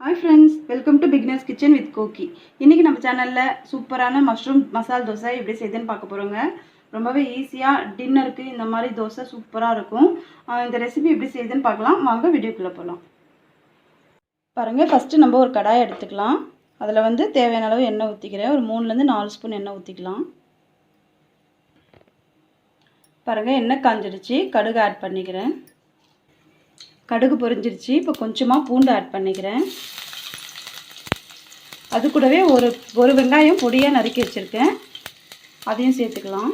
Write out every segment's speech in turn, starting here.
Hi friends, welcome to Beginner's Kitchen with Koki. இன்னைக்கு நம்ம சேனல்ல சூப்பரான மஷ்ரூம் மசால் தோசை எப்படி செய்யுதுன்னு பார்க்க போறோங்க. ரொம்பவே ஈஸியா டின்னருக்கு இந்த மாதிரி தோசை சூப்பரா இருக்கும். இந்த ரெசிபி எப்படி செய்யுதுன்னு பார்க்கலாம். வாங்க வீடியோக்குள்ள போலாம். பாருங்க, ஃபர்ஸ்ட் நம்ம ஒரு கடாய் எடுத்துக்கலாம். அதுல தேவையான அளவு எண்ணெய் ஊத்திக்கிறேன். ஒரு 3 ல இருந்து 4 ஸ்பூன் எண்ணெய் ஊத்திக்கலாம். பாருங்க, எண்ணெய் காஞ்சிடுச்சு. கடுகு ஆட் பண்ணிக்கிறேன். கடுகு பொரிஞ்சிருச்சு. இப்போ கொஞ்சமா பூண்டு ஆட் பண்ணிக்கிறேன். அது கூடவே ஒரு வெங்காயம் பொடியா நறுக்கி வச்சிருக்கேன். அதையும் சேர்த்துக்கலாம்.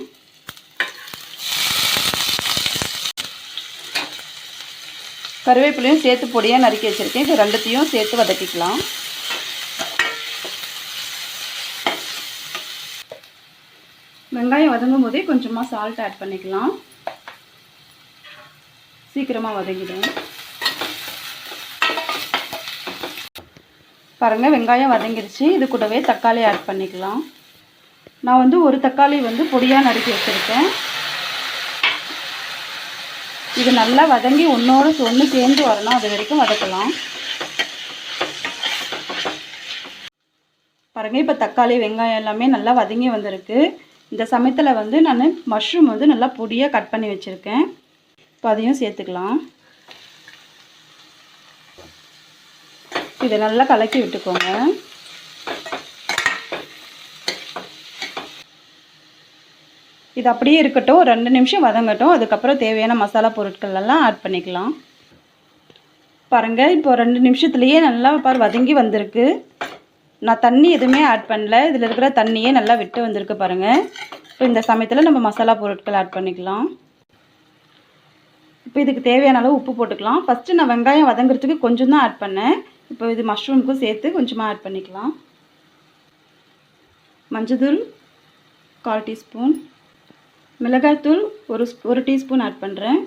கறிவேப்பிலையும் சேர்த்து பொடியா நறுக்கி வச்சிருக்கேன். இது ரெண்டுத்தையும் சேர்த்து வதக்கிக்கலாம். வெங்காயம் வதங்கும் போதே கொஞ்சமா சால்ட் ஆட் பண்ணிக்கலாம். சீக்கிரமா வதங்கிடும். பாருங்க, வெங்காயம் வதங்கிடுச்சு. இது கூடவே தக்காளி ஆட் பண்ணிக்கலாம். நான் ஒரு தக்காளி பொடியா நறுக்கி வச்சிருக்கேன். இது நல்லா வதங்கி ஒன்று சேர்ந்து வரணும். அது வரைக்கும் வதக்கலாம். பாருங்க, இப்போ தக்காளி வெங்காயம் எல்லாமே நல்லா வதங்கி வந்திருக்கு. இந்த சமயத்தில் நான் மஷ்ரூம் நல்லா பொடியாக கட் பண்ணி வச்சுருக்கேன். இப்போ அதையும் சேர்த்துக்கலாம். இதை நல்லா கலக்கி விட்டுக்கோங்க. இது அப்படியே இருக்கட்டும். 2 நிமிஷம் வதங்கட்டும். அதுக்கப்புறம் தேவையான மசாலா பொருட்கள் எல்லாம் ஆட் பண்ணிக்கலாம். பாருங்க, இப்போ 2 நிமிஷத்துலேயே நல்லா வதங்கி வந்திருக்கு. நான் தண்ணி எதுவுமே ஆட் பண்ணல. இதில் இருக்கிற தண்ணியே நல்லா விட்டு வந்திருக்கு பாருங்க. இப்போ இந்த சமயத்தில் நம்ம மசாலா பொருட்கள் ஆட் பண்ணிக்கலாம். இப்போ இதுக்கு தேவையான அளவு உப்பு போட்டுக்கலாம். ஃபஸ்ட்டு நான் வெங்காயம் வதங்குறதுக்கு கொஞ்சம் தான் ஆட் பண்ணேன். இப்போ இது மஷ்ரூமுக்கும் சேர்த்து கொஞ்சமாக ஆட் பண்ணிக்கலாம். மஞ்சள்தூள் 1/4 டீஸ்பூன், மிளகாய்த்தூள் ஒரு டீஸ்பூன் ஆட் பண்ணுறேன்.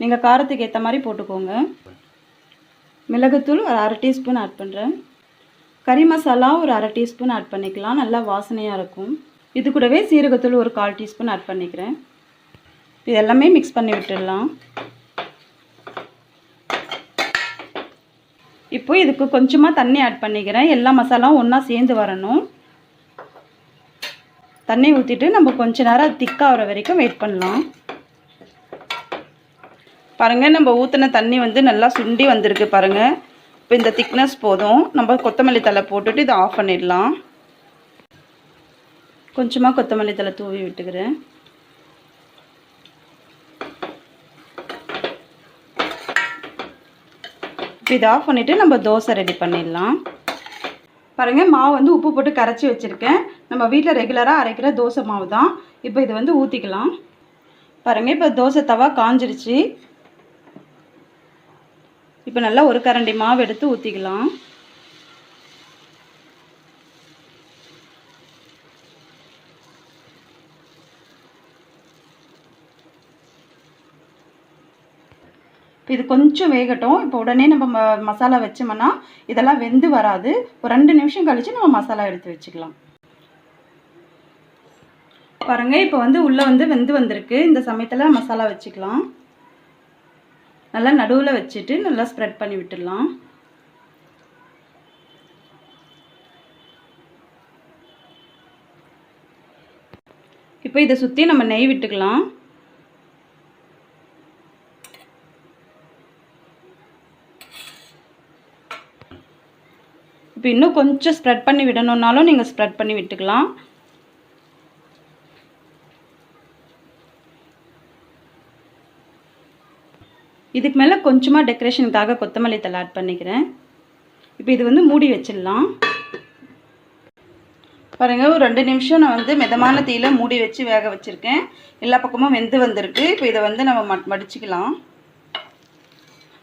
நீங்கள் காரத்துக்கு ஏற்ற மாதிரி போட்டுக்கோங்க. மிளகுத்தூள் ஒரு 1/2 டீஸ்பூன் ஆட் பண்ணுறேன். கறி மசாலா ஒரு 1/2 டீஸ்பூன் ஆட் பண்ணிக்கலாம். நல்லா வாசனையாக இருக்கும். இது கூடவே சீரகத்தூள் ஒரு 1/4 டீஸ்பூன் ஆட் பண்ணிக்கிறேன். இது எல்லாமே மிக்ஸ் பண்ணி விட்டுடலாம். இப்போ இதுக்கு கொஞ்சமாக தண்ணி ஆட் பண்ணிக்கிறேன். எல்லா மசாலாவும் ஒன்றா சேர்ந்து வரணும். தண்ணி ஊற்றிட்டு நம்ம கொஞ்ச நேரம் திக்காகிற வரைக்கும் வெயிட் பண்ணலாம். பாருங்கள், நம்ம ஊற்றின தண்ணி நல்லா சுண்டி வந்திருக்கு பாருங்கள். இப்போ இந்த திக்னஸ் போதும். நம்ம கொத்தமல்லி தழை போட்டுட்டு இதை ஆஃப் பண்ணிடலாம். கொஞ்சமாக கொத்தமல்லி தழை தூவி விட்டுக்கிறேன். இப்போ இதை ஆஃப் பண்ணிவிட்டு நம்ம தோசை ரெடி பண்ணிடலாம். பாருங்கள், மாவு உப்பு போட்டு கரைச்சி வச்சுருக்கேன். நம்ம வீட்டில் ரெகுலராக அரைக்கிற தோசை மாவு தான். இப்போ இது ஊற்றிக்கலாம். பாருங்கள், இப்போ தோசை தவா காஞ்சிருச்சு. இப்போ நல்லா ஒரு கரண்டி மாவு எடுத்து ஊற்றிக்கலாம். இது கொஞ்சம் வேகட்டும். இப்போ உடனே நம்ம மசாலா வச்சோம்னா இதெல்லாம் வெந்து வராது. ஒரு 2 நிமிஷம் கழித்து நம்ம மசாலா எடுத்து வச்சுக்கலாம். பாருங்கள், இப்போ உள்ளே வெந்து வந்திருக்கு. இந்த சமயத்தில் மசாலா வச்சுக்கலாம். நல்லா நடுவில் வச்சுட்டு நல்லா ஸ்ப்ரெட் பண்ணி விட்டுடலாம். இப்போ இதை சுற்றி நம்ம நெய் விட்டுக்கலாம். இப்போ இன்னும் கொஞ்சம் ஸ்ப்ரெட் பண்ணி விடணுன்னாலும் நீங்கள் ஸ்ப்ரெட் பண்ணி விட்டுக்கலாம். இதுக்கு மேலே கொஞ்சமாக டெக்கரேஷனுக்காக கொத்தமல்லி தழை ஆட் பண்ணிக்கிறேன். இப்போ இது மூடி வச்சிடலாம். பாருங்கள், ஒரு 2 நிமிஷம் நான் மிதமான தீயில மூடி வச்சு வேக வச்சுருக்கேன். எல்லா பக்கமும் வெந்து வந்திருக்கு. இப்போ இதை நம்ம மடிச்சுக்கலாம்.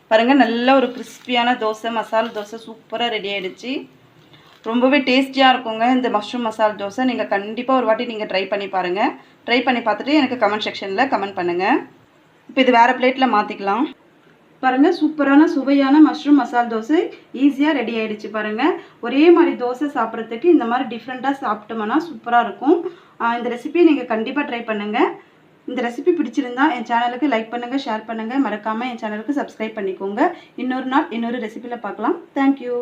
பாருங்கள், நல்ல ஒரு கிறிஸ்பியான தோசை, மசால் தோசை சூப்பராக ரெடி ஆகிடுச்சு. ரொம்பவே டேஸ்டியாக இருக்குங்க இந்த மஷ்ரூம் மசால் தோசை. நீங்கள் கண்டிப்பாக ஒரு வாட்டி நீங்கள் ட்ரை பண்ணி பாருங்கள். ட்ரை பண்ணி பார்த்துட்டு எனக்கு கமெண்ட் செக்ஷனில் கமெண்ட் பண்ணுங்கள். இப்போ இது வேறு பிளேட்டில் மாற்றிக்கலாம். பாருங்கள், சூப்பரான சுவையான மஷ்ரூம் மசால் தோசை ஈஸியாக ரெடி ஆகிடுச்சு. பாருங்கள், ஒரே மாதிரி தோசை சாப்பிட்றதுக்கு இந்த மாதிரி டிஃப்ரெண்ட்டாக சாப்பிட்டோம்னா சூப்பராக இருக்கும். இந்த ரெசிபியை நீங்கள் கண்டிப்பாக ட்ரை பண்ணுங்கள். இந்த ரெசிபி பிடிச்சிருந்தா என் சேனலுக்கு லைக் பண்ணுங்கள், ஷேர் பண்ணுங்கள், மறக்காமல் என் சேனலுக்கு சப்ஸ்கிரைப் பண்ணிக்கோங்க. இன்னொரு நாள் இன்னொரு ரெசிபியில் பார்க்கலாம். தேங்க்யூ.